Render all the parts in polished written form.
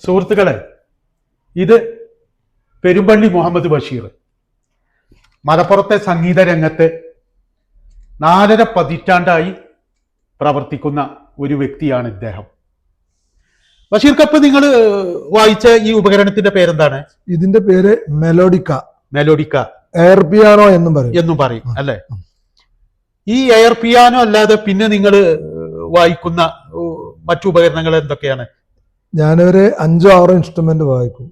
സുഹൃത്തുക്കളെ, ഇത് പെരുമ്പള്ളി മുഹമ്മദ് ബഷീർ. മലപ്പുറത്തെ സംഗീത രംഗത്ത് 4.5 പതിറ്റാണ്ടായി പ്രവർത്തിക്കുന്ന ഒരു വ്യക്തിയാണ് ഇദ്ദേഹം. ബഷീർ കപ്പ്, നിങ്ങൾ വായിച്ച ഈ ഉപകരണത്തിന്റെ പേരെന്താണ്? ഇതിന്റെ പേര് മെലോഡിക്ക. മെലോഡിക്ക, എയർ പിയാനോ എന്നും പറയും അല്ലെ? ഈ എയർ പിയാനോ അല്ലാതെ പിന്നെ നിങ്ങൾ വായിക്കുന്ന മറ്റു ഉപകരണങ്ങൾ എന്തൊക്കെയാണ്? ഞാനൊരു 5-6 ഇൻസ്ട്രുമെന്റ് വായിക്കും.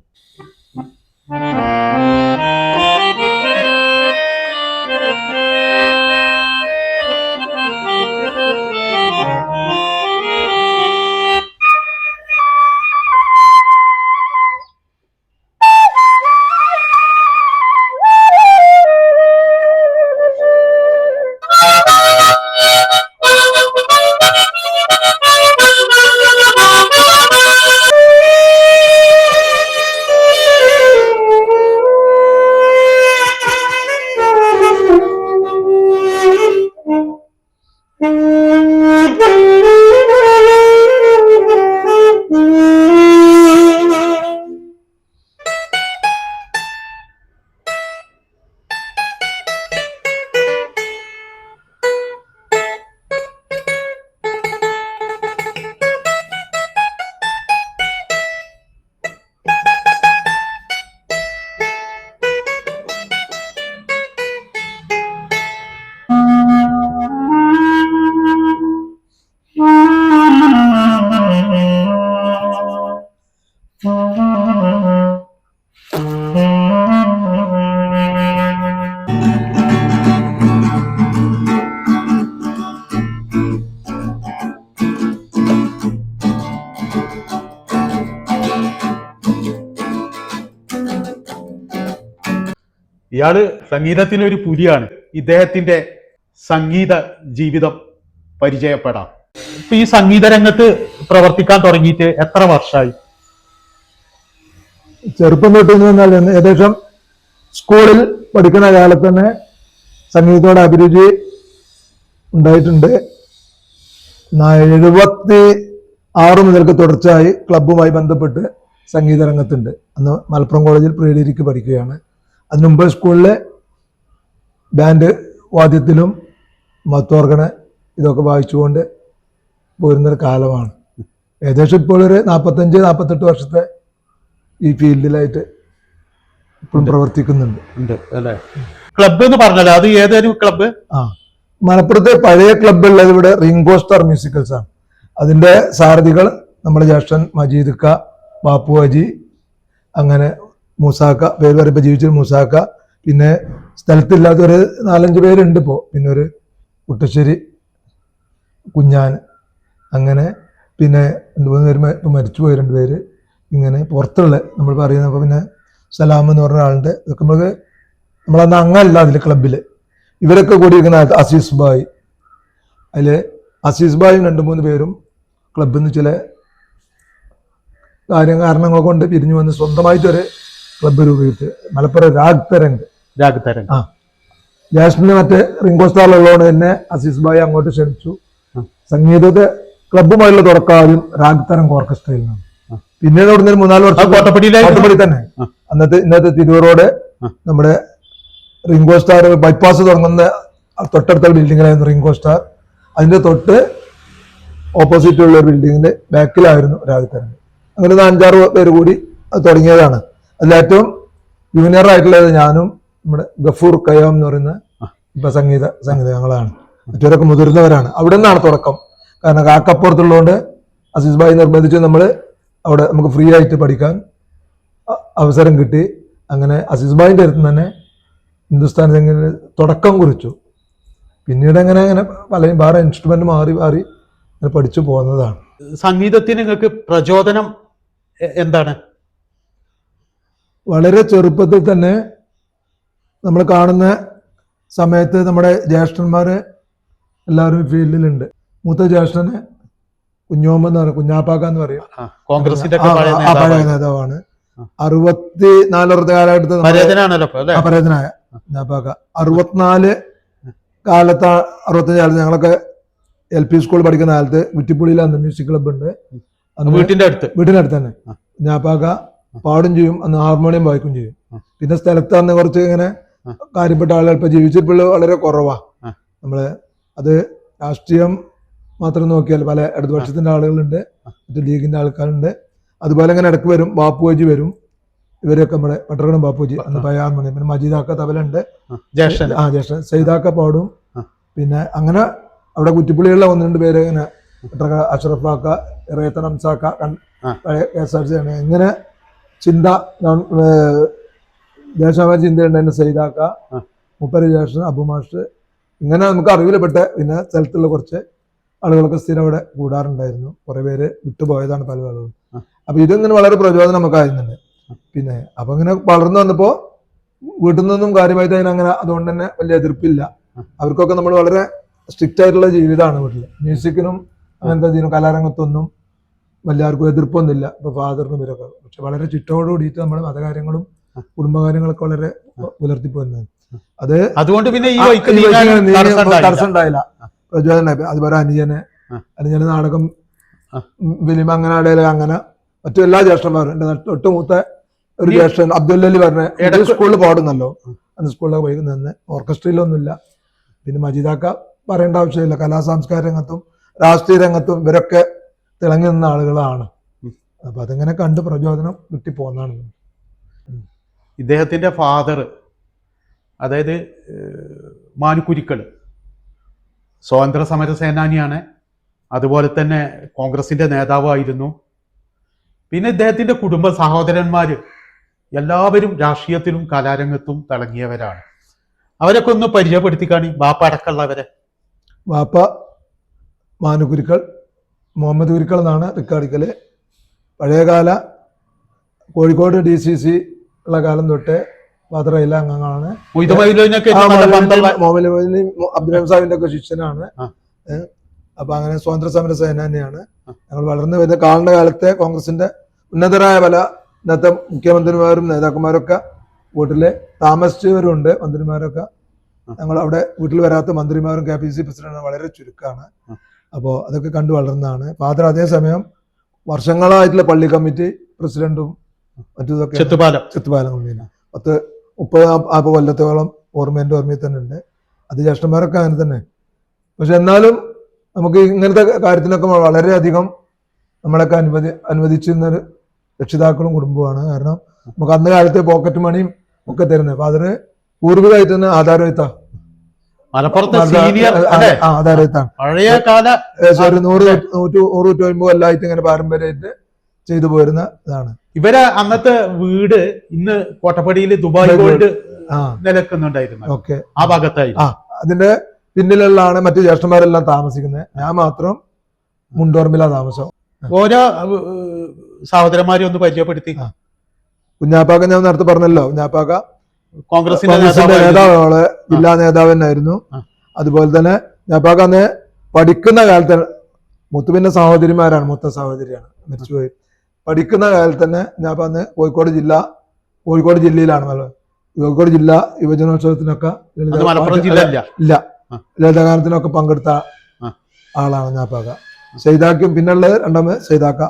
ഇയാള് സംഗീതത്തിന് ഒരു പുലിയാണ്. ഇദ്ദേഹത്തിന്റെ സംഗീത ജീവിതം പരിചയപ്പെടാം. ഇപ്പൊ ഈ സംഗീത രംഗത്ത് പ്രവർത്തിക്കാൻ തുടങ്ങിയിട്ട് എത്ര വർഷമായി? ചെറുപ്പം തൊട്ട് പറഞ്ഞാൽ ഏകദേശം സ്കൂളിൽ പഠിക്കുന്ന കാലത്ത് തന്നെ സംഗീതത്തോടെ അഭിരുചി ഉണ്ടായിട്ടുണ്ട്. 76 മുതൽക്ക് തുടർച്ചയായി ക്ലബ്ബുമായി ബന്ധപ്പെട്ട് സംഗീത രംഗത്തുണ്ട്. അന്ന് മലപ്പുറം കോളേജിൽ പ്രീ ഡിഗ്രിക്ക് പഠിക്കുകയാണ്. അതിനുമുമ്പ് സ്കൂളിലെ ബാൻഡ് വാദ്യത്തിലും മത്തോർഗണ ഇതൊക്കെ വായിച്ചുകൊണ്ട് പോരുന്നൊരു കാലമാണ്. ഏകദേശം ഇപ്പോൾ ഒരു 45-48 വർഷത്തെ ഈ ഫീൽഡിലായിട്ട് ഇപ്പോഴും പ്രവർത്തിക്കുന്നുണ്ട് അല്ലേ? ക്ലബ്ബ് എന്ന് പറഞ്ഞാൽ അത് ഏതൊരു ക്ലബ്ബ്? മലപ്പുറത്തെ പഴയ ക്ലബ്ബുള്ളത് ഇവിടെ റിംഗോ സ്റ്റാർ മ്യൂസിക്കൽസ് ആണ്. അതിന്റെ സാരഥികൾ നമ്മുടെ ജ്യേഷ്ഠൻ മജീദ് ക, ബാപ്പു അജി, അങ്ങനെ മൂസാക്ക, പേര് പറയുമ്പോൾ ജീവിച്ചൊരു മൂസാക്ക, പിന്നെ സ്ഥലത്തില്ലാത്ത ഒരു 4-5 പേരുണ്ട് ഇപ്പോൾ, പിന്നെ ഒരു കുട്ടശ്ശേരി കുഞ്ഞാൻ, അങ്ങനെ പിന്നെ 2-3 പേര് ഇപ്പം മരിച്ചുപോയി, 2 പേര്. ഇങ്ങനെ പുറത്തുള്ള നമ്മൾ പറയുന്ന പിന്നെ സലാം എന്ന് പറഞ്ഞ ആളുണ്ട്. ഇതൊക്കെ നമ്മളന്ന് അങ്ങല്ല അതിൽ ക്ലബിൽ. ഇവരൊക്കെ കൂടിയിരിക്കുന്ന അസീസ് ബായ്, അതിൽ അസീസ് ബായും 2-3 പേരും ക്ലബിൽ നിന്ന് ചില കാരണങ്ങൾ കൊണ്ട് പിരിഞ്ഞു വന്ന് സ്വന്തമായിട്ടൊരു ക്ലബ്ബ് രൂപീകരിച്ച് മലപ്പുറം രാഗ് തരംഗ്. ജാസ്മിന് മറ്റേ റിംഗോ സ്റ്റാറിലുള്ളതുകൊണ്ട് തന്നെ അസീസ് ബായി അങ്ങോട്ട് ക്ഷണിച്ചു. സംഗീതത്തെ ക്ലബ്ബുമായുള്ള തുടക്കം ആദ്യം രാഗ് തരംഗ് ഓർക്കസ്ട്രയിൽ നിന്നാണ്. പിന്നീട് അവിടെ നിന്ന് 3-4 വർഷം കോട്ടപ്പടി തന്നെ. ഇന്നത്തെ തിരൂരോട് നമ്മുടെ റിംഗോ സ്റ്റാർ ബൈപ്പാസ് തുടങ്ങുന്ന തൊട്ടടുത്ത ബിൽഡിങ്ങിലായിരുന്നു റിംഗോ സ്റ്റാർ. അതിന്റെ തൊട്ട് ഓപ്പോസിറ്റ് ഉള്ള ബിൽഡിങ്ങിന്റെ ബാക്കിലായിരുന്നു രാഗ് തരംഗ്. അങ്ങനെ 5-6 പേര് കൂടി അത് തുടങ്ങിയതാണ്. അതിലേറ്റവും ജൂനിയർ ആയിട്ടുള്ളത് ഞാനും നമ്മുടെ ഗഫൂർ കയ്യാം എന്ന് പറയുന്ന ഇപ്പൊ സംഗീത ഞങ്ങളാണ്. മറ്റവരൊക്കെ മുതിർന്നവരാണ്. അവിടെ നിന്നാണ് തുടക്കം. കാരണം കാക്കപ്പുറത്തുള്ളതുകൊണ്ട് അസീസ് ഭായി നിർബന്ധിച്ച് അവിടെ നമുക്ക് ഫ്രീ ആയിട്ട് പഠിക്കാൻ അവസരം കിട്ടി. അങ്ങനെ അസീസ് ഭായിന്റെ അടുത്ത് തന്നെ ഹിന്ദുസ്ഥാൻ സംഗീതത്തിന് തുടക്കം കുറിച്ചു. പിന്നീട് അങ്ങനെ പലരും വേറെ ഇൻസ്ട്രുമെന്റ് മാറി പഠിച്ചു പോകുന്നതാണ്. സംഗീതത്തിന് നിങ്ങൾക്ക് പ്രചോദനം എന്താണ്? വളരെ ചെറുപ്പത്തിൽ തന്നെ നമ്മൾ കാണുന്ന സമയത്ത് നമ്മുടെ ജ്യേഷ്ഠന്മാര് എല്ലാവരും ഫീൽഡിലുണ്ട്. മൂത്ത ജ്യേഷ്ഠന് കുഞ്ഞോമെന്ന് പറയും, കുഞ്ഞാപ്പാക്ക എന്ന് പറയും, കോൺഗ്രസിന്റെ പഴയ നേതാവാണ്. 64 കാലഘട്ടത്തിൽ പരേതനായ കുഞ്ഞാപ്പാക്ക 64 കാലത്ത് 65 കാലത്ത് ഞങ്ങളൊക്കെ LP സ്കൂൾ പഠിക്കുന്ന കാലത്ത് കുറ്റിപ്പുള്ളിയിൽ അന്ന് മ്യൂസിക് ക്ലബ് ഉണ്ട്. വീട്ടിന്റെ അടുത്ത് തന്നെ കുഞ്ഞാപ്പാക്ക പാടും ചെയ്യും, അന്ന് ഹാർമോണിയം വായിക്കും ചെയ്യും. പിന്നെ സ്ഥലത്ത് അന്ന് കുറച്ച് ഇങ്ങനെ കാര്യപ്പെട്ട ആളുകൾ ഇപ്പൊ ജീവിച്ചിട്ടുള്ള വളരെ കുറവാ. നമ്മള് അത് രാഷ്ട്രീയം മാത്രം നോക്കിയാൽ പല ഇടതുപക്ഷത്തിന്റെ ആളുകളുണ്ട്, മറ്റു ലീഗിന്റെ ആൾക്കാരുണ്ട്. അതുപോലെ ഇങ്ങനെ ഇടയ്ക്ക് വരും, ബാപ്പുജി വരും, ഇവരൊക്കെ നമ്മുടെ പട്ടർകടം ബാപ്പുജി അന്ന് പഴയ ഹാർമോണിയം. പിന്നെ മജീദാക്ക തബലുണ്ട്, ജ്യേഷ്ഠൻ സൈദാക്ക പാടും. പിന്നെ അങ്ങനെ അവിടെ കുറ്റിപ്പുള്ളിയുള്ള 1-2 പേര് ഇങ്ങനെ അഷ്റഫാക്ക, റേത്തൻ ഹംസാക്ക, പഴയ KSRTC ആണ്. ഇങ്ങനെ ചിന്ത ദേശാഭിമാനി ചിന്തയുണ്ട്, സൈദാക്ക, മുപ്പര് ജ്യേഷ്ഠൻ, അബുമാഷ്, ഇങ്ങനെ നമുക്ക് അറിവിൽപ്പെട്ട പിന്നെ സ്ഥലത്തുള്ള കുറച്ച് ആളുകളൊക്കെ സ്ഥിരം അവിടെ കൂടാറുണ്ടായിരുന്നു. കുറെ പേര് വിട്ടുപോയതാണ് പല ആളുകളും. അപ്പൊ ഇതിങ്ങനെ വളരെ പ്രചോദനം നമുക്ക് ആയിരുന്നുണ്ട്. പിന്നെ അപ്പൊ ഇങ്ങനെ വളർന്നു വന്നപ്പോ വീട്ടിൽ നിന്നും കാര്യമായിട്ട് അതിനങ്ങനെ അതുകൊണ്ട് തന്നെ വലിയ എതിർപ്പില്ല. അവർക്കൊക്കെ നമ്മൾ വളരെ സ്ട്രിക്റ്റ് ആയിട്ടുള്ള ജീവിതമാണ് വീട്ടില്. മ്യൂസിക്കിനും അങ്ങനത്തെ ഇതിനും കലാരംഗത്തൊന്നും എല്ലാവർക്കും എതിർപ്പൊന്നുമില്ല. ഇപ്പൊ ഫാദറിനും ഇവരൊക്കെ. പക്ഷെ വളരെ ചുറ്റോട് കൂടിയിട്ട് നമ്മൾ മതകാര്യങ്ങളും കുടുംബകാര്യങ്ങളൊക്കെ വളരെ പുലർത്തിപ്പോരുന്നത്. അത് അതുകൊണ്ട് പിന്നെ തടസ്സമുണ്ടായില്ല, പ്രചോദനം. അതുപോലെ അനുജന് നാടകം, ഫിലിം, അങ്ങനെ ആടേല, അങ്ങനെ മറ്റു എല്ലാ ജ്യേഷ്ഠന്മാരും. എന്റെ തൊട്ടുമൂത്ത ഒരു ജ്യേഷ്ഠൻ അബ്ദുല്ലി പറഞ്ഞ സ്കൂളിൽ പാടുന്നല്ലോ, അന്ന് സ്കൂളിലൊക്കെ പോയി നിന്ന്. ഓർക്കസ്ട്രയിലൊന്നുമില്ല. പിന്നെ മജീദാക്ക പറയേണ്ട ആവശ്യമില്ല, കലാ സാംസ്കാരിക രംഗത്തും രാഷ്ട്രീയ രംഗത്തും ഇവരൊക്കെ തിളങ്ങി നിന്ന ആളുകളാണ്. അപ്പൊ അതിങ്ങനെ കണ്ട് പ്രചോദനം കിട്ടി പോന്നാണ്. ഇദ്ദേഹത്തിന്റെ ഫാദർ, അതായത് മാനുക്കുരിക്കൾ, സ്വാതന്ത്ര്യ സമര സേനാനിയാണ്. അതുപോലെ തന്നെ കോൺഗ്രസിന്റെ നേതാവായിരുന്നു. പിന്നെ ഇദ്ദേഹത്തിന്റെ കുടുംബ സഹോദരന്മാര് എല്ലാവരും രാഷ്ട്രീയത്തിലും കലാരംഗത്തും തിളങ്ങിയവരാണ്. അവരൊക്കെ ഒന്ന് പരിചയപ്പെടുത്തിക്കാണി, ബാപ്പ അടക്കമുള്ളവരെ. ബാപ്പ മാനുകുരിക്കൾ, മുഹമ്മദ് കുരിക്കൾ എന്നാണ് റിക്കാർഡിക്കല്. പഴയകാല കോഴിക്കോട് DCC ഉള്ള കാലം തൊട്ട് ഫാദറയിലെ അംഗങ്ങളാണ്. അബ്ദുൽ സാഹിബിന്റെ ഒക്കെ ശിഷ്യനാണ്. അപ്പൊ അങ്ങനെ സ്വാതന്ത്ര്യ സമര സേനാനിയാണ്. ഞങ്ങൾ വളർന്നു വരുന്ന കാണുന്ന കാലത്തെ കോൺഗ്രസിന്റെ ഉന്നതരായ പല ഇന്നത്തെ മുഖ്യമന്ത്രിമാരും നേതാക്കന്മാരൊക്കെ വീട്ടില് താമസിച്ചവരുണ്ട്. മന്ത്രിമാരൊക്കെ ഞങ്ങൾ അവിടെ വീട്ടിൽ വരാത്ത മന്ത്രിമാരും KPCC പ്രസിഡന്റും വളരെ ചുരുക്കമാണ്. അപ്പോൾ അതൊക്കെ കണ്ടു വളർന്നതാണ് ഫാദർ. അതേസമയം വർഷങ്ങളായിട്ടുള്ള പള്ളി കമ്മിറ്റി പ്രസിഡന്റും മറ്റൊക്കെ ചെത്തുപാലം 30-40 കൊല്ലത്തോളം ഓർമ്മയിൽ തന്നെ ഉണ്ട്. അത് ജ്യേഷ്ഠന്മാരൊക്കെ അങ്ങനെ തന്നെ. പക്ഷെ എന്നാലും നമുക്ക് ഇങ്ങനത്തെ കാര്യത്തിനൊക്കെ വളരെയധികം നമ്മളൊക്കെ അനുവദിച്ചിരുന്നൊരു രക്ഷിതാക്കളും കുടുംബമാണ്. കാരണം നമുക്ക് അന്ന് കാലത്തെ പോക്കറ്റ് മണിയും ഒക്കെ തരുന്നത് ഫാദറ് പൂർവികമായിട്ട് തന്നെ ആധാരവെത്താണ്. ആധാരവെത്താണ്. 100-150 കൊല്ലമായിട്ട് ഇങ്ങനെ പാരമ്പര്യമായിട്ട് ചെയ്തു പോരുന്ന ഇതാണ്. ഇവരെ അന്നത്തെ വീട് ഇന്ന് കോട്ടപ്പടിയിൽ ദുബായ് ഗോൾഡ് നിലക്കുന്നുണ്ടായിരുന്നു. ഓക്കെ, ആ ഭാഗത്തായി. അതിന്റെ പിന്നിലുള്ളതാണ് മറ്റു ജ്യേഷ്ഠന്മാരെല്ലാം താമസിക്കുന്നത്. ഞാൻ മാത്രം മുണ്ടോർമിലാണ് താമസം. ഓരോ സഹോദരന്മാരെ ഒന്ന് പരിചയപ്പെടുത്തി. കുഞ്ഞാപ്പാക്ക ഞാൻ നേരത്തെ പറഞ്ഞല്ലോ, കുഞ്ഞാപ്പാക്ക കോൺഗ്രസിന്റെ നേതാവ്, ജില്ലാ നേതാവ് തന്നെയായിരുന്നു. അതുപോലെ തന്നെ കുഞ്ഞാപ്പാക്ക അന്ന് പഠിക്കുന്ന കാലത്ത് മുത്തുപിന്റെ സഹോദരിമാരാണ്, മൊത്ത സഹോദരിയാണ്, മരിച്ചുപോയി. പഠിക്കുന്ന കാലത്ത് തന്നെ ഞാൻ അന്ന് കോഴിക്കോട് ജില്ലയിലാണ്. കോഴിക്കോട് ജില്ലാ യുവജനോത്സവത്തിനൊക്കെ ഇല്ല ലളിതഗാനത്തിനൊക്കെ പങ്കെടുത്ത ആളാണ് ഞാപ്പാക്ക. സൈദാക്കും പിന്നുള്ളത് രണ്ടാമത് സൈദാക്ക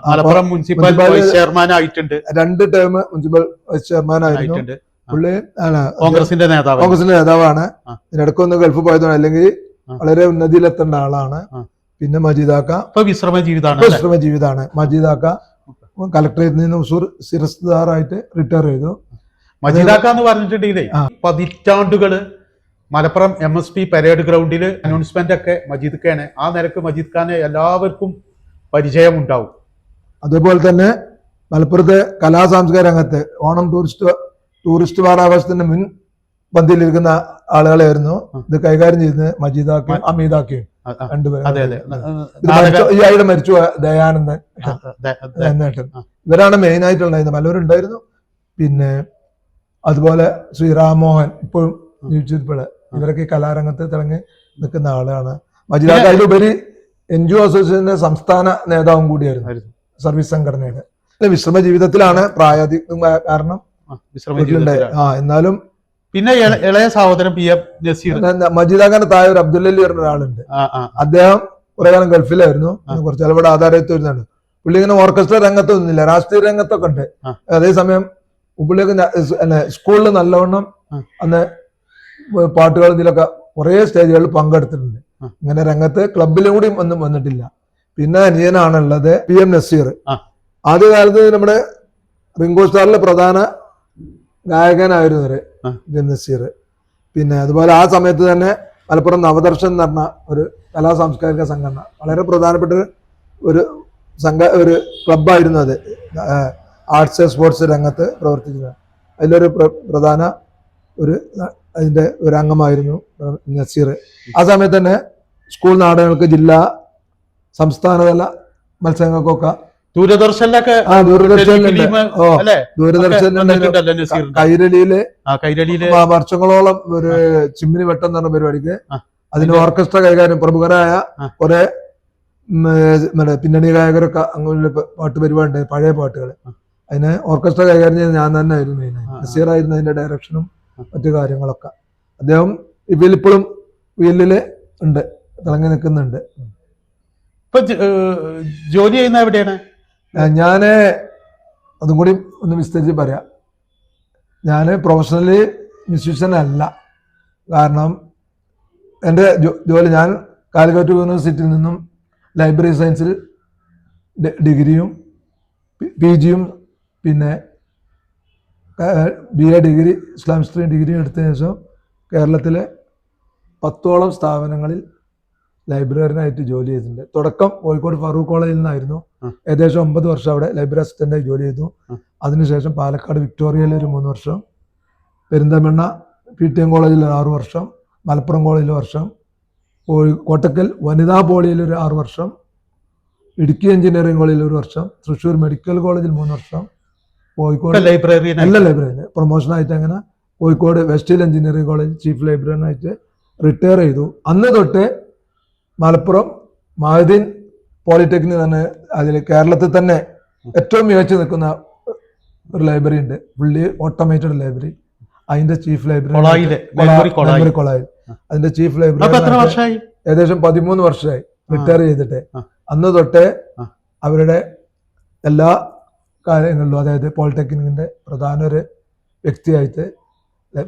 മലപ്പുറം മുനിസിപ്പൽ വൈസ് ചെയർമാൻ ആയിട്ടുണ്ട്. 2 ടേം മുനിസിപ്പൽ വൈസ് ചെയർമാൻ ആയിരുന്നു. പുള്ളി കോൺഗ്രസിന്റെ നേതാവാണ്. ഇതിനിടക്കൊന്ന് ഗൾഫ് പോയതാണ്, അല്ലെങ്കിൽ വളരെ ഉന്നതിയിലെത്തേണ്ട ആളാണ്. പിന്നെ മജീദാക്ക വിശ്രമ ജീവിതമാണ്. മജീദാക്ക കളക്ടറേറ്റിൽ നിന്ന് സ്ഥിരസ്ഥിതാറായിട്ട് റിട്ടയർ ചെയ്തു. മജീദാക്ക എന്ന് പറഞ്ഞിട്ടുണ്ടെങ്കിലേ പതിറ്റാണ്ടുകള് മലപ്പുറം MSP പരേഡ് ഗ്രൗണ്ടിൽ അനൗൺസ്മെന്റ് ഒക്കെ മജീദ് ഖാനെ, ആ നിരക്ക് മജീദ് ഖാനെ എല്ലാവർക്കും പരിചയമുണ്ടാവും. അതുപോലെ തന്നെ മലപ്പുറത്തെ കലാ സാംസ്കാരിക രംഗത്ത് ഓണം ടൂറിസ്റ്റ് വാരാഘോഷത്തിന്റെ മുൻ പന്തിയിലിരിക്കുന്ന ആളുകളായിരുന്നു ഇത് കൈകാര്യം ചെയ്യുന്നത്. മജീദാക്കയും അമീദാക്കയും രണ്ടുപേരും. ഈ ആയിട്ട് മരിച്ചു ദയാനന്ദൻ എന്നേട്ടൻ. ഇവരാണ് മെയിൻ ആയിട്ടുണ്ടായിരുന്നത്. പലവരുണ്ടായിരുന്നു. പിന്നെ അതുപോലെ ശ്രീറാമോഹൻ ഇപ്പോഴും ജീവിച്ചിരിപ്പുള്ള, ഇവരൊക്കെ ഈ കലാരംഗത്ത് തിളങ്ങി നിൽക്കുന്ന ആളാണ്. മജീദാക്ക അതിലുപരി NGO അസോസിയേഷന്റെ സംസ്ഥാന നേതാവും കൂടിയായിരുന്നു, സർവീസ് സംഘടനയുടെ. വിശ്രമ ജീവിതത്തിലാണ് പ്രായാധികം കാരണം. എന്നാലും പിന്നെ ഇളയ സഹോദരൻ PM നസീർ. മജീദാഖാന്റെ താഴെ ഒരു അബ്ദുല്ലി പറഞ്ഞ ഒരാളുണ്ട്. അദ്ദേഹം കുറെ കാലം ഗൾഫിലായിരുന്നു. കുറച്ചു കാലം ഇവിടെ ആധാരത്ത് വരുന്നുണ്ട്. പുള്ളി ഇങ്ങനെ ഓർക്കസ്ട്ര രംഗത്തൊന്നുമില്ല, രാഷ്ട്രീയ രംഗത്തൊക്കെ ഉണ്ട്. അതേസമയം പുള്ളിയൊക്കെ സ്കൂളിൽ നല്ലവണ്ണം അന്ന് പാട്ടുകൾ ഇതിലൊക്കെ കുറേ സ്റ്റേജുകളിൽ പങ്കെടുത്തിട്ടുണ്ട്. ഇങ്ങനെ രംഗത്ത് ക്ലബിലും കൂടി ഒന്നും വന്നിട്ടില്ല. പിന്നെ അനിയനാണുള്ളത് PM നസീർ. ആദ്യകാലത്ത് നമ്മുടെ റിംഗോ സ്റ്റാറിലെ പ്രധാന ഗായകനായിരുന്നവര് PM നസീർ. പിന്നെ അതുപോലെ ആ സമയത്ത് തന്നെ മലപ്പുറം നവദർശൻ എന്ന് പറഞ്ഞ ഒരു കലാ സാംസ്കാരിക സംഘടന, വളരെ പ്രധാനപ്പെട്ട ഒരു ഒരു ക്ലബായിരുന്നു അത്. ആർട്സ് സ്പോർട്സ് രംഗത്ത് പ്രവർത്തിക്കുന്നത്. അതിലൊരു പ്രധാന അതിന്റെ ഒരു അംഗമായിരുന്നു നസീർ. ആ സമയത്ത് തന്നെ സ്കൂൾ നാടകങ്ങൾക്ക്, ജില്ലാ സംസ്ഥാനതല മത്സരങ്ങൾക്കൊക്കെ ദൂരദർശനിലെ കൈരളിയില് വർഷങ്ങളോളം ഒരു ചിമ്മിനി വെട്ടം എന്ന് പറഞ്ഞ പരിപാടിക്ക് അതിന് ഓർക്കസ്ട്ര കൈകാര്യം പ്രമുഖരായ കുറെ പിന്നണി ഗായകരൊക്കെ അങ്ങനെ പാട്ട് പരിപാടി, പഴയ പാട്ടുകൾ, അതിന് ഓർക്കസ്ട്ര കൈകാര്യം ചെയ്ത് ഞാൻ തന്നെ ആയിരുന്നു മെയിൻ. നസീറായിരുന്നു അതിന്റെ ഡയറക്ഷനും മറ്റു കാര്യങ്ങളൊക്കെ. അദ്ദേഹം ഇപ്പോഴും വീലില് ഉണ്ട്, തിളങ്ങി നിൽക്കുന്നുണ്ട്. ഇപ്പൊ ജോലി ചെയ്യുന്ന എവിടെയാണ്? ഞാന് അതും കൂടി ഒന്ന് വിസ്തരിച്ച് പറയാം. ഞാൻ പ്രൊഫഷണലി മ്യൂസീഷ്യൻ അല്ല. കാരണം എൻ്റെ ജോലി, ഞാൻ കാലിക്കറ്റ് യൂണിവേഴ്സിറ്റിയിൽ നിന്നും ലൈബ്രറി സയൻസിൽ ഡിഗ്രിയും PGയും പിന്നെ BA ഡിഗ്രി ഇസ്ലാം ഹിസ്റ്ററി ഡിഗ്രിയും എടുത്തതിനു ശേഷം കേരളത്തിലെ 10ഓളം സ്ഥാപനങ്ങളിൽ ലൈബ്രറിയനായിട്ട് ജോലി ചെയ്തിട്ടുണ്ട്. തുടക്കം കോഴിക്കോട് ഫറൂഖ് കോളേജിൽ നിന്നായിരുന്നു. ഏകദേശം 9 വർഷം അവിടെ ലൈബ്രറി അസിസ്റ്റന്റായി ജോലി ചെയ്തു. അതിനുശേഷം പാലക്കാട് വിക്ടോറിയയിൽ ഒരു 3 വർഷം, പെരിന്തൽമണ്ണ PTM കോളേജിൽ 6 വർഷം, മലപ്പുറം കോളേജിൽ 1 വർഷം, കോട്ടക്കൽ വനിതാ പോളിയിൽ ഒരു 6 വർഷം, ഇടുക്കി എഞ്ചിനീയറിംഗ് കോളേജിൽ 1 വർഷം, തൃശ്ശൂർ മെഡിക്കൽ കോളേജിൽ 3 വർഷം, കോഴിക്കോട് എല്ലാ ലൈബ്രറിയിൽ പ്രൊമോഷനായിട്ട് അങ്ങനെ Kozhikode West Hill engineering college chief ലൈബ്രറിയനായിട്ട് റിട്ടയർ ചെയ്തു. അന്ന് തൊട്ട് മലപ്പുറം മഹദീൻ പോളിടെക്നിക് തന്നെ, അതിൽ കേരളത്തിൽ തന്നെ ഏറ്റവും മികച്ചു നിൽക്കുന്ന ഒരു ലൈബ്രറി ഉണ്ട്, ഫുള്ളി ഓട്ടോമേറ്റഡ് ലൈബ്രറി. അതിന്റെ ചീഫ് ലൈബ്രറി കൊളായിൽ, അതിന്റെ ചീഫ് ലൈബ്രറി ഏകദേശം 13 വർഷമായി റിട്ടയർ ചെയ്തിട്ട്. അന്ന് തൊട്ട് അവരുടെ എല്ലാ കാര്യങ്ങളിലും, അതായത് പോളിടെക്നിക്കിന്റെ പ്രധാന ഒരു വ്യക്തിയായിട്ട്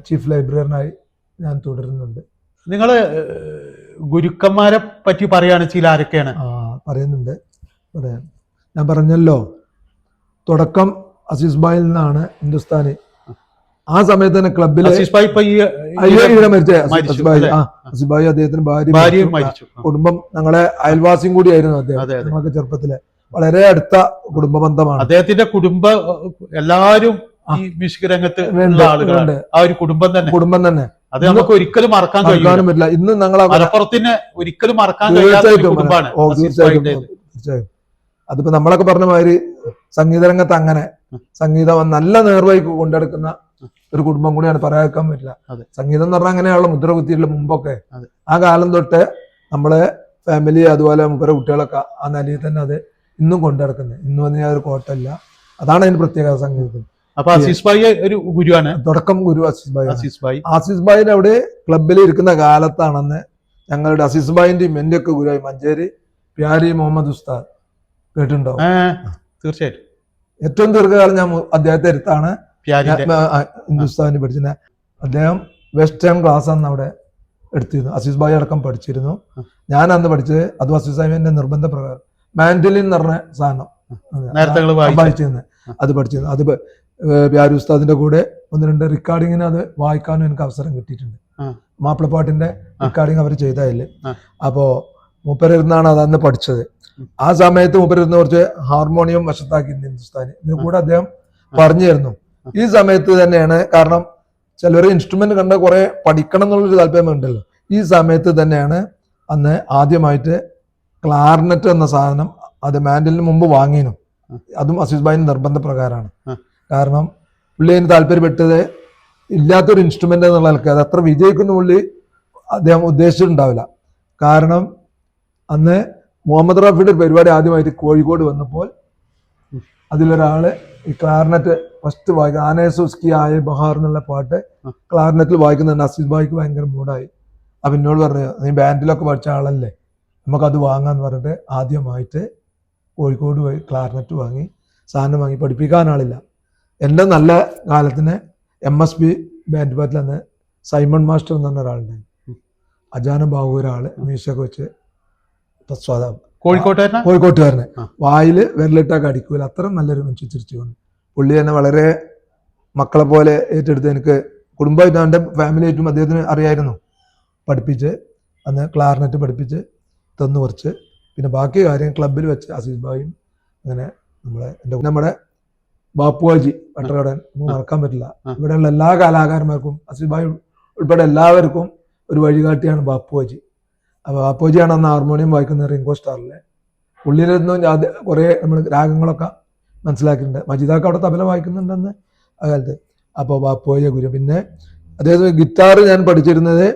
ചീഫ് ലൈബ്രറിയനായി ഞാൻ തുടരുന്നുണ്ട്. നിങ്ങള് ഗുരുക്കന്മാരെ പറ്റി പറയുകയാണ് ചില ആരൊക്കെയാണ്? പറയുന്നുണ്ട്. ഞാൻ പറഞ്ഞല്ലോ, തുടക്കം അസീസ് ഭായിൽ നിന്നാണ് ഹിന്ദുസ്ഥാനി. ആ സമയത്ത് തന്നെ ക്ലബിൽ അസീസ് ഭായി അദ്ദേഹത്തിന് ഭാര്യ മരിച്ചു. കുടുംബം ഞങ്ങളെ അയൽവാസിയും കൂടിയായിരുന്നു അദ്ദേഹം. ഞങ്ങൾക്ക് ചെറുപ്പത്തിലെ വളരെ അടുത്ത കുടുംബ ബന്ധമാണ് അദ്ദേഹത്തിന്റെ കുടുംബം. എല്ലാവരും ഈ മ്യൂസിക് രംഗത്ത് ആളുകളുണ്ട്. ആ ഒരു കുടുംബം തന്നെ അത് നമുക്ക് ഒരിക്കലും മറക്കാൻ പറ്റില്ല. ഇന്ന് ഞങ്ങൾ മലപ്പുറത്തിന് ഒരിക്കലും മറക്കാൻ കഴിയാത്ത കുടുംബമാണ്. തീർച്ചയായും അതിപ്പോ നമ്മളൊക്കെ പറഞ്ഞ മാതിരി സംഗീത രംഗത്ത് അങ്ങനെ സംഗീതം നല്ല നേർവഴിക്ക് കൊണ്ടെടുക്കുന്ന ഒരു കുടുംബം കൂടിയാണ്, പറയാക്കാൻ പറ്റില്ല. സംഗീതം എന്ന് പറഞ്ഞാൽ അങ്ങനെയുള്ള മുദ്ര കുത്തിയിട്ടുള്ള മുമ്പൊക്കെ ആ കാലം തൊട്ട് നമ്മളെ ഫാമിലി അതുപോലെ മുപ്പര കുട്ടികളൊക്കെ ആ നിലയിൽ തന്നെ അത് ഇന്നും കൊണ്ടെടുക്കുന്നത്. ഇന്നും അതിന് ഒരു കോട്ടമില്ല. അതാണ് അതിന് പ്രത്യേകത സംഗീതത്തിൽ. അപ്പൊ അസീസ് ഭായി ഒരു ഗുരുവാണ്, തുടക്കം ഗുരു അസീസ് ഭായിന്റെ അവിടെ ക്ലബിൽ ഇരിക്കുന്ന കാലത്താണെന്ന് ഞങ്ങളുടെ അസീസ് ഭായിന്റെയും എന്റെ ഒക്കെ ഗുരുവായി മഞ്ചേരി പ്യാരി മുഹമ്മദ് ഉസ്താദ് കേട്ടിട്ടുണ്ടോ? തീർച്ചയായിട്ടും. ഏറ്റവും ദീർഘകാലം ഞാൻ അദ്ദേഹത്തെ അടുത്താണ് ഹിന്ദുസ്ഥാനി പഠിച്ചത്. അദ്ദേഹം വെസ്റ്റേൺ ക്ലാസ് അന്ന് അവിടെ എടുത്തിരുന്നു. അസീസ് ഭായി അടക്കം പഠിച്ചിരുന്നു. ഞാൻ അന്ന് പഠിച്ചത് അതും അസീസ് ഭായിന്റെ നിർബന്ധ പ്രകാരം മാൻഡലിൻ എന്ന് പറഞ്ഞ സാധനം വായിച്ചിരുന്നത്, അത് പഠിച്ചിരുന്നു. അത് പ്യാരി ഉസ്താദിന്റെ കൂടെ 1-2 റെക്കോർഡിങ്ങിന് അത് വായിക്കാനും എനിക്ക് അവസരം കിട്ടിയിട്ടുണ്ട്. മാപ്പിളപ്പാട്ടിന്റെ റെക്കോർഡിങ് അവർ ചെയ്തതല്ലേ. അപ്പോ മൂപ്പരിരുന്നാണ് അത് അന്ന് പഠിച്ചത്. ആ സമയത്ത് മൂപ്പരിരുന്ന് കുറച്ച് ഹാർമോണിയം വശത്താക്കി ഹിന്ദുസ്ഥാനി. ഇതിന് കൂടെ അദ്ദേഹം പറഞ്ഞു തരുന്നു. ഈ സമയത്ത് തന്നെയാണ്, കാരണം ചിലർ ഇൻസ്ട്രുമെന്റ് കണ്ട കുറെ പഠിക്കണം എന്നുള്ളൊരു താല്പര്യം ഉണ്ടല്ലോ. ഈ സമയത്ത് തന്നെയാണ് അന്ന് ആദ്യമായിട്ട് ക്ലാർനെറ്റ് എന്ന സാധനം അത് മാൻഡലിന് മുമ്പ് വാങ്ങിയിരുന്നു. അതും അസീസ് ഭായിന്റെ നിർബന്ധ പ്രകാരമാണ്. കാരണം പുള്ളി അതിന് താല്പര്യപ്പെട്ടത് ഇല്ലാത്തൊരു ഇൻസ്ട്രുമെന്റ് എന്നുള്ള ആൾക്ക് അത് അത്ര വിജയിക്കുന്ന പുള്ളി അദ്ദേഹം ഉദ്ദേശിച്ചിട്ടുണ്ടാവില്ല. കാരണം അന്ന് മുഹമ്മദ് റാഫിയുടെ ഒരു പരിപാടി ആദ്യമായിട്ട് കോഴിക്കോട് വന്നപ്പോൾ അതിലൊരാള് ഈ ക്ലാർനെറ്റ് ഫസ്റ്റ് വായിക്കുക, ആനേസുസ്കി ആയ ബഹാർ എന്നുള്ള പാട്ട് ക്ലാർനെറ്റിൽ വായിക്കുന്ന അസീസ് ഭായിക്ക് ഭയങ്കര മൂടായി. അപ്പൊ എന്നോട് പറഞ്ഞു, നീ ബാൻഡിലൊക്കെ പഠിച്ച ആളല്ലേ, നമുക്കത് വാങ്ങാന്ന് പറഞ്ഞിട്ട് ആദ്യമായിട്ട് കോഴിക്കോട് പോയി ക്ലാർനെറ്റ് വാങ്ങി സാധനം വാങ്ങി. പഠിപ്പിക്കാൻ ആളില്ല. എൻ്റെ നല്ല കാലത്തിന് MSB ബാൻഡ് പാറ്റിൽ അന്ന് സൈമൺ മാസ്റ്റർ എന്ന് പറഞ്ഞ ഒരാളുണ്ടായി. അജാന ബാബു ഒരാള് മ്യൂസിയൊക്കെ വെച്ച് കോഴിക്കോട്ടുകാരനെ വായില് വിരലിട്ടൊക്കെ അടിക്കൂല, അത്ര നല്ലൊരു മനുഷ്യ ചിരിച്ചു കൊണ്ട്. പുള്ളി തന്നെ വളരെ മക്കളെ പോലെ ഏറ്റെടുത്ത് എനിക്ക് കുടുംബമായിട്ടും എൻ്റെ ഫാമിലിയായിട്ടും അദ്ദേഹത്തിന് അറിയായിരുന്നു. പഠിപ്പിച്ച് അന്ന് ക്ലാർനെറ്റ് പഠിപ്പിച്ച് തന്നു കുറച്ച്. പിന്നെ ബാക്കി കാര്യം ക്ലബിൽ വെച്ച് അസീസ് ഭായും അങ്ങനെ നമ്മുടെ ബാപ്പുവാജി പട്ടറകടൻ നമുക്ക് മറക്കാൻ പറ്റില്ല. ഇവിടെയുള്ള എല്ലാ കലാകാരന്മാർക്കും അസീസ് ഭായി ഉൾപ്പെടെ എല്ലാവർക്കും ഒരു വഴികാട്ടിയാണ് ബാപ്പുവാജി. അപ്പോൾ ബാപ്പുവാജിയാണ് അന്ന് ഹാർമോണിയം വായിക്കുന്നത് റിങ്കോ സ്റ്റാറിലെ. പുള്ളിയിലിരുന്നും കുറേ നമ്മൾ രാഗങ്ങളൊക്കെ മനസ്സിലാക്കിയിട്ടുണ്ട്. മജീദാക്ക് അവിടെ തബല വായിക്കുന്നുണ്ടെന്ന് ആ കാലത്ത്. അപ്പോൾ ബാപ്പുവാജിയെ ഗുരു. പിന്നെ അദ്ദേഹത്തിന് ഗിറ്റാർ ഞാൻ പഠിച്ചിരുന്നത്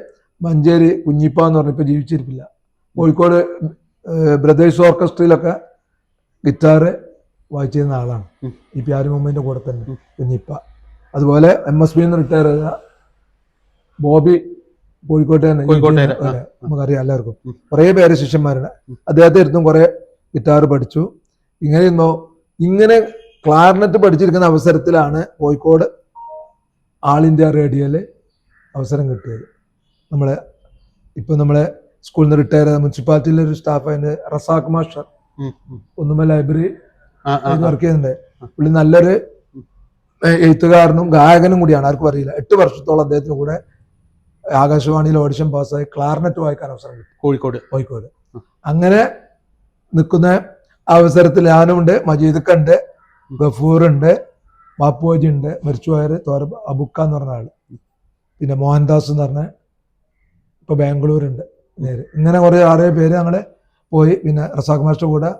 മഞ്ചേരി കുഞ്ഞിപ്പ എന്ന് പറഞ്ഞപ്പോൾ ജീവിച്ചിരിപ്പില്ല. കോഴിക്കോട് ബ്രദേഴ്സ് ഓർക്കസ്ട്രയിലൊക്കെ ഗിറ്റാർ വായിച്ചിരുന്ന ആളാണ്. ഈ പ്യാരി മുമ്പിൻ്റെ കൂടെ തന്നെ കുഞ്ഞിപ്പ. അതുപോലെ MSB റിട്ടയർ ചെയ്ത ബോബി കോഴിക്കോട്ടെ നമുക്കറിയാം എല്ലാവർക്കും. കുറേ പേര് ശിഷ്യന്മാരുടെ അദ്ദേഹത്തെ ഇരുന്നും കുറേ ഗിറ്റാർ പഠിച്ചു. ഇങ്ങനെ ക്ലാർനെറ്റ് പഠിച്ചിരിക്കുന്ന അവസരത്തിലാണ് കോഴിക്കോട് ആൾ ഇന്ത്യ റേഡിയോയിൽ അവസരം കിട്ടിയത്. നമ്മളെ സ്കൂളിൽ നിന്ന് റിട്ടയർ ചെയ്ത മുനിസിപ്പാലിറ്റിയിലെ ഒരു സ്റ്റാഫായിട്ട് റസാഖ് മാസ്റ്റർ ഒന്നുമേ ലൈബ്രറി വർക്ക് ചെയ്യുന്നുണ്ട്. പുള്ളി നല്ലൊരു എഴുത്തുകാരനും ഗായകനും കൂടിയാണ്. ആർക്കും അറിയില്ല. 8 വർഷത്തോളം അദ്ദേഹത്തിന് കൂടെ ആകാശവാണിയിൽ ഓഡിഷൻ പാസ്സായി ക്ലാർനെറ്റ് വായിക്കാൻ അവസരം കിട്ടി കോഴിക്കോട്. അങ്ങനെ നിൽക്കുന്ന അവസരത്തിൽ ഞാനുണ്ട്, മജീദുണ്ട്, ഗഫൂറുണ്ട്, ബാപ്പുവാജി ഉണ്ട്, മരിച്ചുപോയർ തോര അബുക്ക എന്ന് പറഞ്ഞ ആള്, പിന്നെ മോഹൻദാസ് എന്ന് പറഞ്ഞ ഇപ്പൊ ബാംഗ്ലൂരുണ്ട് നേര്. ഇങ്ങനെ കുറേ 6 പേര് ഞങ്ങൾ പോയി. പിന്നെ റസാഖ് മാസ്റ്റർ കൂടെ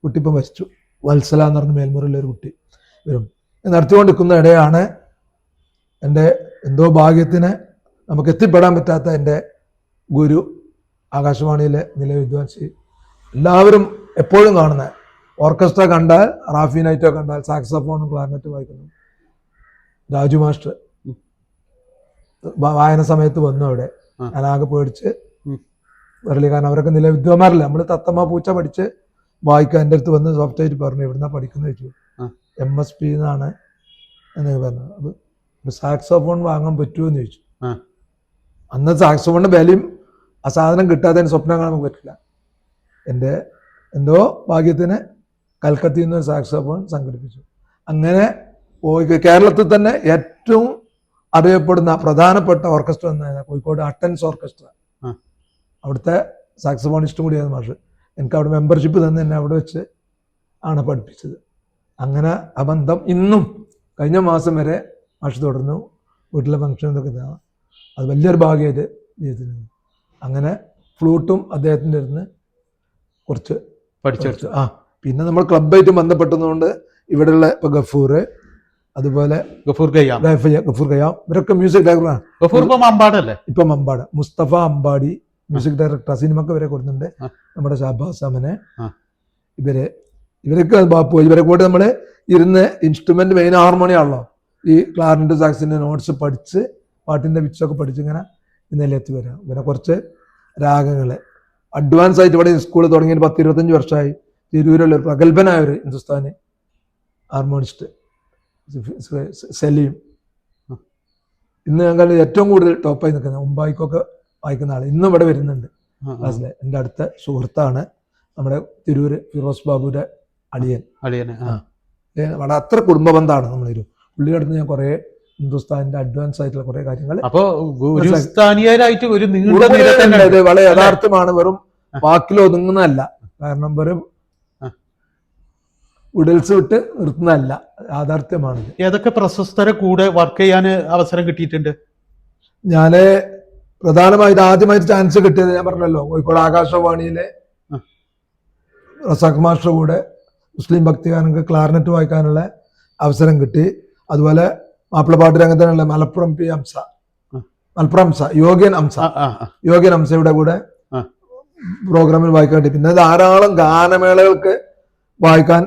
കുട്ടി ഇപ്പം മരിച്ചു. വത്സല എന്ന് പറഞ്ഞ മേൽമുറിയിലൊരു കുട്ടി വരും. നടത്തിക്കൊണ്ടിരിക്കുന്ന ഇടയാണ് എൻ്റെ എന്തോ ഭാഗ്യത്തിന് നമുക്ക് എത്തിപ്പെടാൻ പറ്റാത്ത എൻ്റെ ഗുരു ആകാശവാണിയിലെ നിലയ വിദ്വാൻസി, എല്ലാവരും എപ്പോഴും കാണുന്ന ഓർക്കസ്ട്ര കണ്ടാൽ, റാഫി നൈറ്റോ കണ്ടാൽ സാക്സഫോണും ക്ലാർനെറ്റും വായിക്കുന്നു രാജു മാസ്റ്റർ വായന സമയത്ത് വന്നു. അവിടെ ഞാനാകെ പേടിച്ച് വരലി. കാരണം അവരൊക്കെ നില വിദ്വാന്മാരല്ല. നമ്മൾ തത്തമ്മ പൂച്ച പഠിച്ച് വായിക്കാൻ എൻ്റെ അടുത്ത് വന്ന് സോഫ്റ്റായിട്ട് പറഞ്ഞു എവിടുന്നാ പഠിക്കുന്നത് ചോദിച്ചു. MSB എന്നാണ് എന്നൊക്കെ പറഞ്ഞത്. അപ്പോൾ സാക്സോഫോൺ വാങ്ങാൻ പറ്റുമോ എന്ന് ചോദിച്ചു. അന്ന് സാക്സോഫോണിന്റെ വിലയും ആ സാധനം കിട്ടാതെ സ്വപ്നം കാണാൻ പറ്റില്ല. എൻ്റെ എന്തോ ഭാഗ്യത്തിന് കൽക്കത്തയിൽ നിന്ന് ഒരു സാക്സോഫോൺ സംഘടിപ്പിച്ചു. അങ്ങനെ പോയി കേരളത്തിൽ തന്നെ ഏറ്റവും അറിയപ്പെടുന്ന പ്രധാനപ്പെട്ട ഓർക്കസ്ട്ര എന്നാണ് കോഴിക്കോട് അട്ടൻസ് ഓർക്കസ്ട്ര. അവിടുത്തെ സാക്സോഫോണിസ്റ്റും കൂടിയായിരുന്നു മാഷ്. എനിക്ക് അവിടെ മെമ്പർഷിപ്പ് തന്നെ എന്നെ അവിടെ വെച്ച് ആണ് പഠിപ്പിച്ചത്. അങ്ങനെ ആ ബന്ധം ഇന്നും കഴിഞ്ഞ മാസം വരെ മാഷ് തുടർന്നു. വീട്ടിലെ ഫംഗ്ഷൻ ഇതൊക്കെ അത് വലിയൊരു ഭാഗ്യമായിട്ട് ജീവിതത്തിൽ. അങ്ങനെ ഫ്ലൂട്ടും അദ്ദേഹത്തിൻ്റെ അടുത്ത് കുറച്ച് പഠിച്ചു. പിന്നെ നമ്മൾ ക്ലബ്ബായിട്ട് ബന്ധപ്പെട്ടതുകൊണ്ട് ഇവിടെയുള്ള ഇപ്പൊ ഗഫൂർ, അതുപോലെ ഗഫൂർ ഖയ്യാം ഇവരൊക്കെ മ്യൂസിക് ഡയറക്ടറാണ്. ഇപ്പൊ മമ്പാട് മുസ്തഫ അമ്പാടി മ്യൂസിക് ഡയറക്ടർ. സിനിമക്ക് ഇവരെ കൊടുക്കുന്നുണ്ട്. നമ്മുടെ ഷാബാസ് അമനെ, ഇവരൊക്കെ ബാപ്പു, ഇവരെ കൂടെ നമ്മൾ ഇരുന്ന് ഇൻസ്ട്രുമെന്റ് മെയിൻ ഹാർമോണിയാണല്ലോ. ഈ ക്ലാർനെറ്റ് സാക്സിന്റെ നോട്ട്സ് പഠിച്ച് പാട്ടിന്റെ വിച്ചൊക്കെ പഠിച്ച് ഇങ്ങനെ ഇന്നലെത്തി വരാം. പിന്നെ കുറച്ച് രാഗങ്ങള് അഡ്വാൻസ് ആയിട്ട് ഇവിടെ സ്കൂളിൽ തുടങ്ങിയിട്ട് 10-25 വർഷമായി. തിരൂരുള്ള ഒരു പ്രഗത്ഭനായ ഒരു ഹിന്ദുസ്ഥാനി ഹാർമോണിസ്റ്റ് സലീം, ഇന്ന് ഞങ്ങൾ ഏറ്റവും കൂടുതൽ ടോപ്പായി നിൽക്കുന്ന മുംബൈക്കൊക്കെ വായിക്കുന്ന ആൾ ഇന്നും ഇവിടെ വരുന്നുണ്ട് ക്ലാസ്സിലെ. എൻ്റെ അടുത്ത സുഹൃത്താണ് നമ്മുടെ തിരൂര് ഫിറോസ് ബാബുയുടെ അളിയൻ. വളരെ അത്ര കുടുംബ ബന്ധമാണ് നമ്മളൊരു. പുള്ളിയുടെ അടുത്ത് ഞാൻ കുറേ ഹിന്ദുസ്ഥാനിന്റെ അഡ്വാൻസ് ആയിട്ടുള്ള കുറെ കാര്യങ്ങൾ വളരെ യഥാർത്ഥമാണ്. വെറും വാക്കിൽ ഒതുങ്ങുന്നതല്ല. കാരണം വെറും ഉടൽസ് വിട്ട് നിർത്തുന്നതല്ല, യാഥാർത്ഥ്യമാണ്. ഏതൊക്കെ പ്രശസ്തരെ കൂടെ വർക്ക് ചെയ്യാൻ അവസരം കിട്ടിയിട്ടുണ്ട്? ഞാന് പ്രധാനമായിട്ട് ആദ്യമായിട്ട് ചാൻസ് കിട്ടിയത് ഞാൻ പറഞ്ഞല്ലോ, കോഴിക്കോട് ആകാശവാണിയിലെ റസാഖ് മാസ്റ്റർ കൂടെ മുസ്ലിം ഭക്തിഗാനങ്ങൾക്ക് ക്ലാർനെറ്റ് വായിക്കാനുള്ള അവസരം കിട്ടി. അതുപോലെ മാപ്പിളപ്പാട്ട് രംഗത്തിനുള്ള മലപ്പുറം ഹംസ യോഗ്യൻ ഹംസയുടെ കൂടെ പ്രോഗ്രാമിൽ വായിക്കാൻ കിട്ടി. പിന്നെ ധാരാളം ഗാനമേളകൾക്ക് വായിക്കാൻ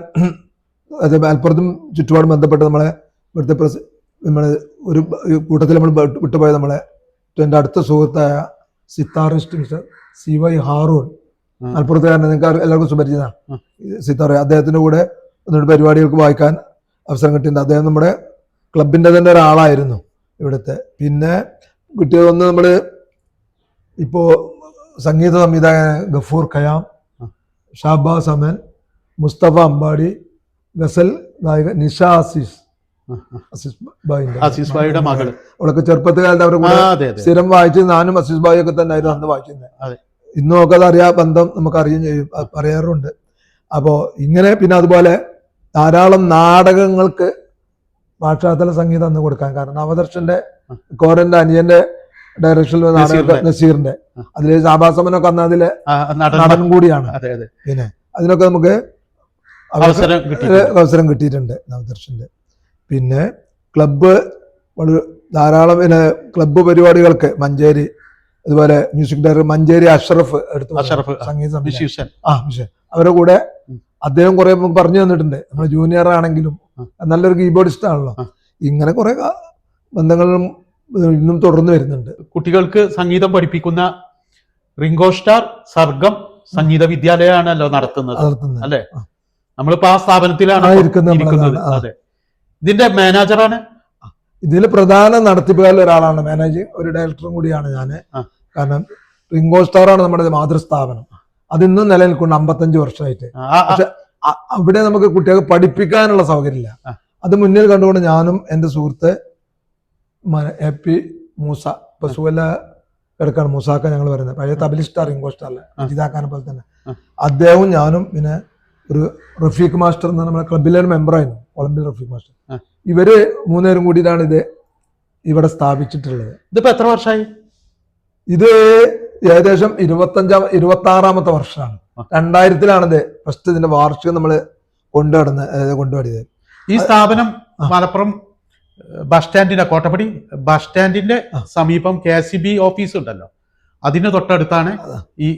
മലപ്പുറത്തും ചുറ്റുപാടും ബന്ധപ്പെട്ട് നമ്മളെ ഇവിടുത്തെ ഒരു കൂട്ടത്തിൽ നമ്മൾ വിട്ടുപോയ നമ്മളെ എൻ്റെ അടുത്ത സുഹൃത്തായ സിത്താറിസ്റ്റ് മിസ്റ്റർ CY ഹാറൂൺ മലപ്പുറത്തുകാരനെ നിങ്ങൾക്ക് എല്ലാവർക്കും സുപരിചിതമാണ്. സിത്താർ, അദ്ദേഹത്തിന്റെ കൂടെ ഒന്നുകൂടി പരിപാടികൾക്ക് വായിക്കാൻ അവസരം കിട്ടിയിട്ടുണ്ട്. അദ്ദേഹം നമ്മുടെ ക്ലബിന്റെ തന്നെ ഒരാളായിരുന്നു ഇവിടുത്തെ. പിന്നെ കിട്ടിയതൊന്ന് നമ്മള് ഇപ്പോ സംഗീത സംവിധായകൻ ഗഫൂർ ഖയാം, ഷാബാസ് അമൻ, മുസ്തഫ അമ്പാടി, ഗസൽ ഗായകൻ നിഷ ആസിസ് ആസിസ് ഭായിയുടെ മകള്. അവളൊക്കെ ചെറുപ്പത്തുകാലത്ത് അവരുടെ കൂടെ സ്ഥിരം വായിച്ച് ഞാനും അസീസ് ഭായി ഒക്കെ തന്നെ ആയിരുന്നു അന്ന് വായിച്ചിരുന്നത്. ഇന്നും ഒക്കെ അത് അറിയാ ബന്ധം നമുക്ക് അറിയുകയും ചെയ്യും, പറയാറുണ്ട്. അപ്പോ ഇങ്ങനെ പിന്നെ അതുപോലെ ധാരാളം നാടകങ്ങൾക്ക് ഭാഷാതല സംഗീതം അന്ന് കൊടുക്കാൻ കാരണം നവദർശന്റെ കോരന്റെ അനിയന്റെ ഡയറക്ഷനിൽ നാടകം നസീറിന്റെ അതില് ഷാബാസമനൊക്കെ അന്ന് അതിലെ നടൻ കൂടിയാണ്. പിന്നെ അതിനൊക്കെ നമുക്ക് അവസരം കിട്ടിയിട്ടുണ്ട് നവദർശന്റെ. പിന്നെ ക്ലബ്ബ് ധാരാളം പിന്നെ ക്ലബ്ബ് പരിപാടികൾക്ക് മഞ്ചേരി അതുപോലെ മ്യൂസിക് ഡയറക്ടർ മഞ്ചേരി അഷ്റഫ് സംഗീത അവരുടെ കൂടെ അദ്ദേഹം കുറെ പറഞ്ഞു തന്നിട്ടുണ്ട്. നമ്മൾ ജൂനിയർ ആണെങ്കിലും നല്ലൊരു കീബോർഡിസ്റ്റ് ആണല്ലോ. ഇങ്ങനെ കുറെ ബന്ധങ്ങളും ഇന്നും തുടർന്ന് വരുന്നുണ്ട്. കുട്ടികൾക്ക് സംഗീതം പഠിപ്പിക്കുന്ന റിംഗോ സ്റ്റാർ സർഗം സംഗീത വിദ്യാലയമാണല്ലോ നടത്തുന്നത് അല്ലെ? നമ്മളിപ്പോ ആ സ്ഥാപനത്തിലാണ് ഇരിക്കുന്നത്. അതെ, ഇതിന്റെ മാനേജറാണ്. ഇതിൽ പ്രധാന നടത്തിപ്പുകാരിൽ ഒരാളാണ്, മാനേജിങ് ഒരു ഡയറക്ടറും കൂടിയാണ് ഞാൻ. കാരണം റിംഗോ സ്റ്റാർ ആണ് നമ്മുടെ മാതൃസ്ഥാപനം. അതിന്നും നിലനിൽക്കുന്നു 55 വർഷമായിട്ട്. പക്ഷെ അവിടെ നമുക്ക് കുട്ടികൾക്ക് പഠിപ്പിക്കാനുള്ള സൗകര്യമില്ല. അത് മുന്നിൽ കണ്ടുകൊണ്ട് ഞാനും എൻ്റെ സുഹൃത്ത് AP മൂസ, ഇപ്പൊ സുവല്ല കിടക്കാണ് മൂസാക്ക ഞങ്ങൾ പറയുന്നത്, പഴയ തബലിസ്റ്റാർ റിംഗോ സ്റ്റാറിലെ ഇതാക്കാനെ പോലെ തന്നെ അദ്ദേഹവും ഞാനും പിന്നെ ഒരു റഫീഖ് മാസ്റ്റർ എന്ന് നമ്മുടെ ക്ലബിലെ ഒരു മെമ്പറായിരുന്നു, ഒളിമ്പിക് റഫീഖ് മാസ്റ്റർ. ഇവര് 3 പേരും കൂടിയിട്ടാണ് ഇത് ഇവിടെ സ്ഥാപിച്ചിട്ടുള്ളത്. ഇതിപ്പോ എത്ര വർഷമായി? ഇത് ഏകദേശം 26-ാമത്തെ വർഷമാണ്. 2000-ലാണ് ഇത് ഫസ്റ്റ് ഇതിന്റെ വാർഷികം നമ്മൾ കൊണ്ടുവരുന്നത്. ഈ സ്ഥാപനം മലപ്പുറം ബസ് സ്റ്റാൻഡിന്റെ കോട്ടപ്പടി ബസ് സ്റ്റാൻഡിന്റെ സമീപം KCB ഓഫീസ് ഉണ്ടല്ലോ, അതിന് തൊട്ടടുത്താണ് ഈ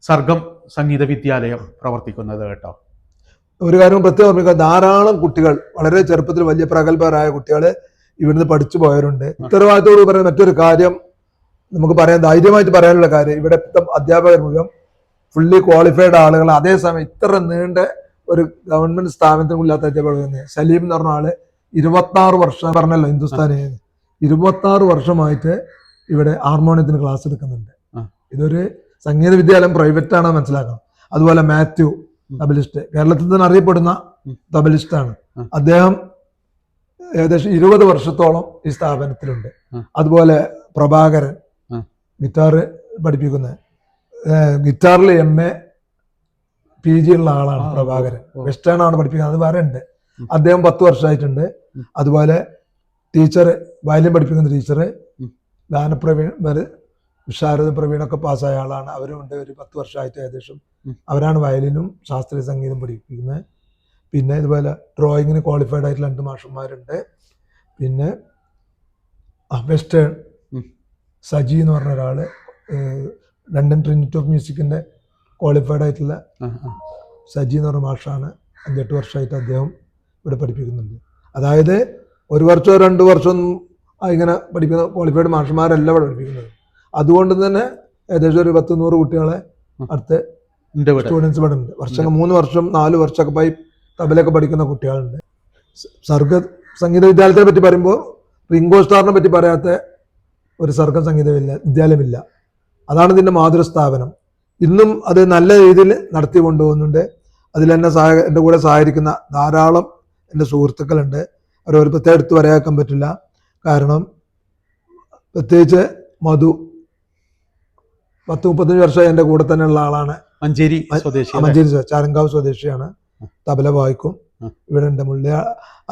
സർഗം സംഗീത വിദ്യാലയം പ്രവർത്തിക്കുന്നത് കേട്ടോ. ഒരു കാര്യം പ്രത്യേകം ഓർമ്മിക്കുക, ധാരാളം കുട്ടികൾ വളരെ ചെറുപ്പത്തിൽ വലിയ പ്രഗത്ഭരായ കുട്ടികൾ ഇവിടുന്ന് പഠിച്ചു പോയവരുണ്ട്. ഉത്തരവാദിത്തോട് പറയുന്ന മറ്റൊരു കാര്യം നമുക്ക് പറയാൻ ധൈര്യമായിട്ട് പറയാനുള്ള കാര്യം, ഇവിടെ അധ്യാപകർ മുഴുവൻ ഫുള്ളി ക്വാളിഫൈഡ് ആളുകൾ. അതേസമയം ഇത്ര നീണ്ട ഒരു ഗവൺമെന്റ് സ്ഥാപനത്തിനില്ലാത്ത അധ്യാപകർ സലീം എന്ന് പറഞ്ഞ ആള് 26 വർഷം പറഞ്ഞല്ലോ ഹിന്ദുസ്ഥാനി 26 വർഷമായിട്ട് ഇവിടെ ഹാർമോണിയത്തിന് ക്ലാസ് എടുക്കുന്നുണ്ട്. ഇതൊരു സംഗീത വിദ്യാലയം പ്രൈവറ്റ് ആണ് മനസ്സിലാക്കണം. അതുപോലെ മാത്യു തബലിസ്റ്റ്, കേരളത്തിൽ തന്നെ അറിയപ്പെടുന്ന തബലിസ്റ്റാണ് അദ്ദേഹം. ഏകദേശം 20 വർഷത്തോളം ഈ സ്ഥാപനത്തിലുണ്ട്. അതുപോലെ പ്രഭാകരൻ ഗിറ്റാർ പഠിപ്പിക്കുന്ന, ഗിറ്റാറിൽ MA PG ഉള്ള ആളാണ് പ്രഭാകരൻ. വെസ്റ്റേൺ ആണ് പഠിപ്പിക്കുന്നത്, അത് വേറെ ഉണ്ട്. അദ്ദേഹം 10 വർഷമായിട്ടുണ്ട്. അതുപോലെ ടീച്ചർ വയലിൻ പഠിപ്പിക്കുന്ന ടീച്ചർ ഗാനപ്രവീൺ വിശാരദ പ്രവീണൊക്കെ പാസ്സായ ആളാണ്. അവരുണ്ട് ഒരു 10 വർഷമായിട്ട് ഏകദേശം. അവരാണ് വയലിനും ശാസ്ത്രീയ സംഗീതം പഠിപ്പിക്കുന്നത്. പിന്നെ ഇതുപോലെ ഡ്രോയിങ്ങിന് ക്വാളിഫൈഡ് ആയിട്ടുള്ള 2 മാഷന്മാരുണ്ട്. പിന്നെ വെസ്റ്റേൺ സജി എന്ന് പറഞ്ഞ ഒരാള് ലണ്ടൻ ട്രിനിറ്റി ഓഫ് മ്യൂസിക്കിന്റെ ക്വാളിഫൈഡ് ആയിട്ടുള്ള സജി എന്ന് പറഞ്ഞ മാഷാണ്. 5-8 വർഷമായിട്ട് അദ്ദേഹം ഇവിടെ പഠിപ്പിക്കുന്നുണ്ട്. അതായത് 1 വർഷമോ 2 വർഷം ഇങ്ങനെ പഠിക്കുന്ന ക്വാളിഫൈഡ് മാഷന്മാരല്ല ഇവിടെ പഠിപ്പിക്കുന്നത്. അതുകൊണ്ട് തന്നെ ഏകദേശം ഒരു 10-100 കുട്ടികളെ അടുത്ത് സ്റ്റുഡൻസ് ഇവിടെ ഉണ്ട്. വർഷങ്ങൾ 3 വർഷം 4 വർഷമൊക്കെ പോയി തബലൊക്കെ പഠിക്കുന്ന കുട്ടികളുണ്ട്. സർഗ സംഗീത വിദ്യാലയത്തെ പറ്റി പറയുമ്പോൾ റിംഗോ സ്റ്റാറിനെ പറ്റി പറയാത്ത ഒരു സർഗം സംഗീത വിദ്യാലയമില്ല. അതാണ് ഇതിന്റെ മാതൃസ്ഥാപനം. ഇന്നും അത് നല്ല രീതിയിൽ നടത്തി കൊണ്ടുപോകുന്നുണ്ട്. അതിൽ എന്നെ എൻ്റെ കൂടെ സഹായിക്കുന്ന ധാരാളം എൻ്റെ സുഹൃത്തുക്കളുണ്ട്. അവരൊരു പ്രത്യേകം എടുത്ത് പറയാക്കാൻ പറ്റില്ല. കാരണം പ്രത്യേകിച്ച് മധു 10-35 വർഷം എൻ്റെ കൂടെ തന്നെ ഉള്ള ആളാണ്. മഞ്ചേരി ചാരങ്കാവ് സ്വദേശിയാണ്. തബല വായിക്കും, ഇവിടെ ഉണ്ട്. മുള്ളി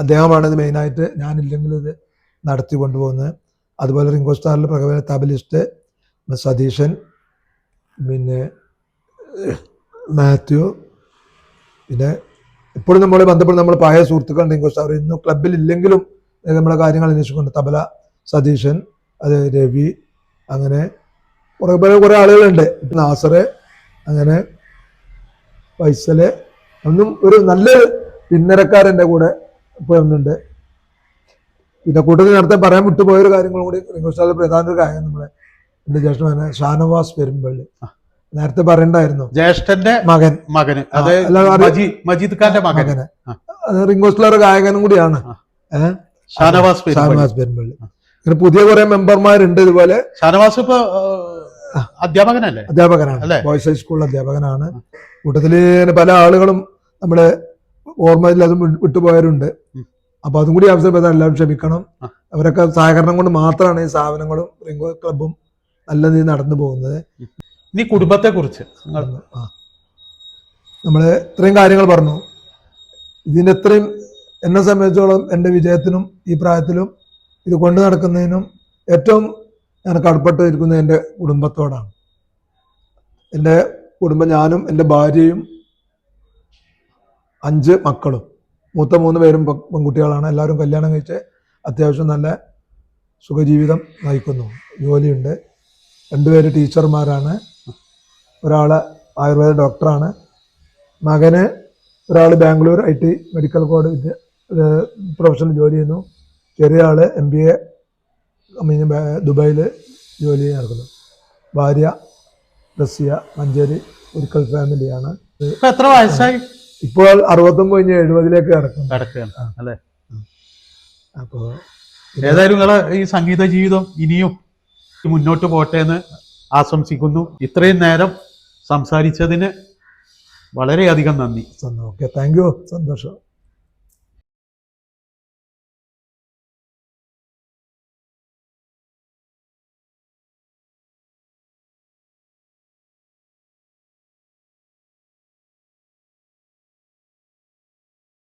അദ്ദേഹമാണ് ഇത് മെയിനായിട്ട്, ഞാനില്ലെങ്കിൽ ഇത് നടത്തി കൊണ്ടുപോകുന്നത്. അതുപോലെ റിംഗോ സ്റ്റാറിൽ പ്രഗത്ഭ തബലിസ്റ്റ് സതീശൻ, പിന്നെ മാത്യു, പിന്നെ ഇപ്പോഴും നമ്മളെ ബന്ധപ്പെട്ട് നമ്മൾ പഴയ സുഹൃത്തുക്കൾ റിംഗോ സ്റ്റാർ ഇന്നും ക്ലബിൽ ഇല്ലെങ്കിലും നമ്മളെ കാര്യങ്ങൾ അന്വേഷിച്ചുകൊണ്ട് തബല സതീശൻ, അത് രവി, അങ്ങനെ കുറെ ആളുകളുണ്ട്. നാസർ, അങ്ങനെ ഫൈസല്, ഒന്നും ഒരു നല്ലൊരു പിന്നരക്കാരൻ്റെ കൂടെ ഇപ്പോൾ ഒന്നുണ്ട്. പിന്നെ കൂട്ടത്തിൽ നേരത്തെ പറയാൻ വിട്ടുപോയൊരു കാര്യങ്ങളും കൂടി റിംഗോ സ്റ്റാറിൽ പ്രധാന ഒരു കാര്യം, നമ്മളെ എൻ്റെ ജ്യേഷ്ഠനായ ഷാനവാസ് പെരുമ്പള്ളി, നേരത്തെ പറയണ്ടായിരുന്നു ജ്യേഷ്ഠന്റെ മകൻ മകന് അത് എല്ലാവരും മജീദ് ഖാന്റെ മകന് മകന് റിംഗ് ഹോസ്റ്റലർ ഗായകനും കൂടിയാണ് ഷാനവാസ് പെരുമ്പള്ളി. ഷാനവാസ് പെരുമ്പള്ളി. ഇങ്ങനെ പുതിയ കുറെ മെമ്പർമാരുണ്ട് ഇതുപോലെ. ഷാനവാസ് ഇപ്പൊ അധ്യാപകനല്ലേ? അധ്യാപകനാണ്, അല്ലേ? ബോയ്സ് ഹൈസ്കൂളിൽ അധ്യാപകനാണ്. കൂട്ടത്തില് ഇങ്ങനെ പല ആളുകളും നമ്മുടെ ഓർമ്മയിൽ അതും വിട്ടുപോയവരുണ്ട്. അപ്പൊ അതും കൂടി അവസരപ്പെടുത്താൻ എല്ലാവരും ക്ഷമിക്കണം. അവരൊക്കെ സഹകരണം കൊണ്ട് മാത്രമാണ് ഈ സ്ഥാപനങ്ങളും റിംഗ് ക്ലബും നല്ല രീതിയിൽ നടന്നു പോകുന്നത്. ഇനി കുടുംബത്തെ കുറിച്ച് നമ്മള് ഇത്രയും കാര്യങ്ങൾ പറഞ്ഞു. ഇതിന്റെ ഇത്രയും എന്നെ സംബന്ധിച്ചോളം എൻ്റെ വിജയത്തിനും ഈ പ്രായത്തിലും ഇത് കൊണ്ടു നടക്കുന്നതിനും ഏറ്റവും ഞാൻ കടപ്പെട്ടിരിക്കുന്നത് എൻ്റെ കുടുംബത്തോടാണ്. എൻ്റെ കുടുംബം, ഞാനും എൻ്റെ ഭാര്യയും 5 മക്കളും. മൂത്ത 3 പേരും പെൺകുട്ടികളാണ്. എല്ലാവരും കല്യാണം കഴിച്ച് അത്യാവശ്യം നല്ല സുഖജീവിതം നയിക്കുന്നു. ജോലിയുണ്ട്. 2 പേര് ടീച്ചർമാരാണ്. ഒരാൾ ആയുർവേദ ഡോക്ടറാണ്. മകന് ഒരാൾ Bangalore IT medical college professional ജോലി ചെയ്യുന്നു. ചെറിയ ആള് MBA ദുബായിൽ ജോലി നടക്കുന്നു. ഭാര്യ റസിയ മഞ്ചേരി ഒരിക്കൽ ഫാമിലിയാണ്. എത്ര വയസ്സായി? ഇപ്പോൾ 69 കഴിഞ്ഞ് 70ലേക്ക് കിടക്കുകയാണ് അല്ലേ? അപ്പോ ഏതായാലും നിങ്ങളെ ഈ സംഗീത ജീവിതം ഇനിയും മുന്നോട്ട് പോട്ടെ എന്ന് ആശംസിക്കുന്നു. ഇത്രയും നേരം സംസാരിച്ചതിന് വളരെയധികം നന്ദി. ഓക്കെ, താങ്ക് യു, സന്തോഷം.